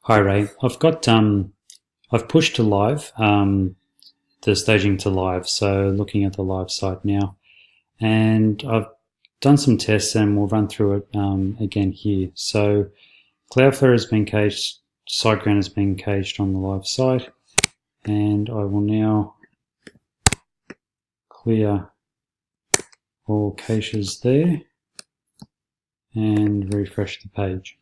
Hi Ray, I've pushed to live, the staging to live, so looking at the live site now, and I've done some tests and we'll run through it again here. So Cloudflare has been caged, SiteGround has been caged on the live site, and I will now clear all caches there and refresh the page.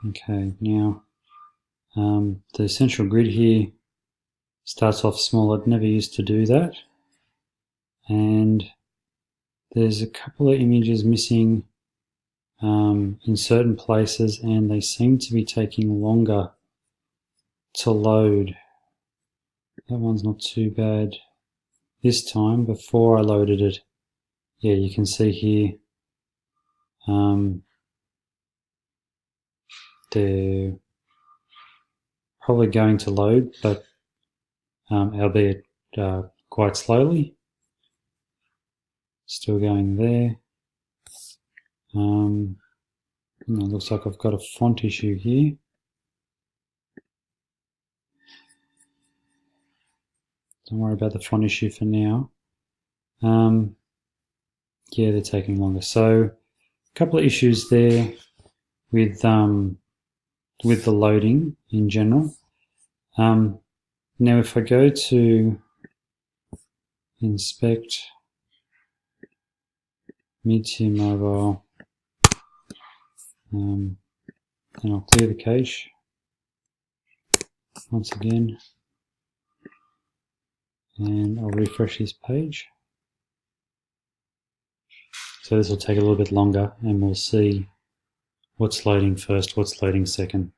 Okay, now the central grid here starts off small. I'd never used to do that, and there's a couple of images missing in certain places, and they seem to be taking longer to load. That one's not too bad this time. Before I loaded it, yeah, you can see here they're probably going to load, but albeit quite slowly. Still going there. It looks like I've got a font issue here. Don't worry about the font issue for now. Yeah, they're taking longer. So a couple of issues there with the loading in general. Now if I go to inspect mid-tier mobile, and I'll clear the cache once again, and I'll refresh this page. So this will take a little bit longer, and we'll see what's loading first, what's loading second.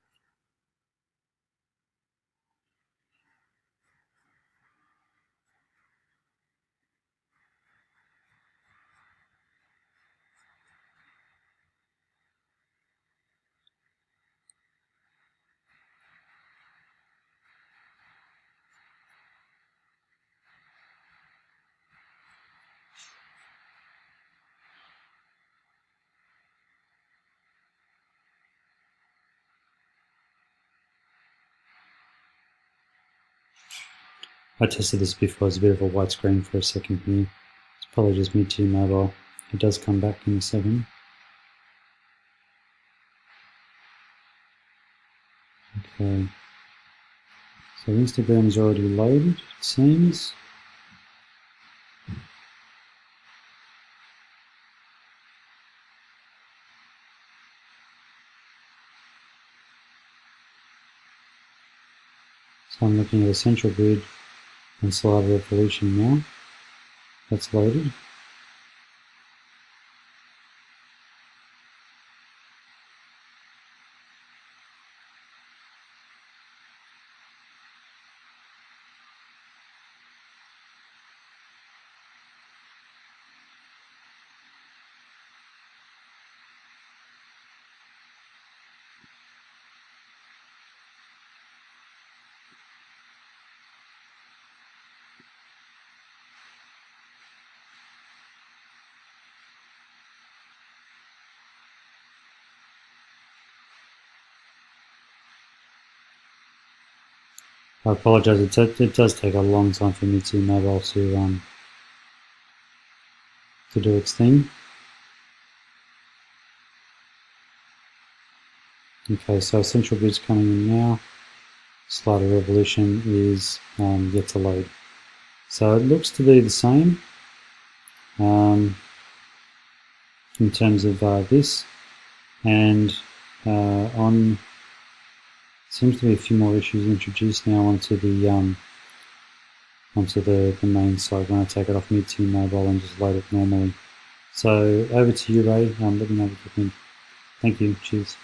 I tested this before, it's a bit of a white screen for a second here. It's probably just mid-tier mobile. It does come back in a second. Okay. So Instagram's already loaded, it seems. So I'm looking at a central grid and Slider Revolution now. That's loaded. I apologise, it does take a long time for mid-tier mobile to do its thing. Okay, so central grid's coming in now. Slider Revolution is yet to load. So it looks to be the same in terms of this, and on seems to be a few more issues introduced now onto the main side when I take it off mid-tier mobile and just load it normally. So over to you, Ray. Let me know what you think. Thank you. Cheers.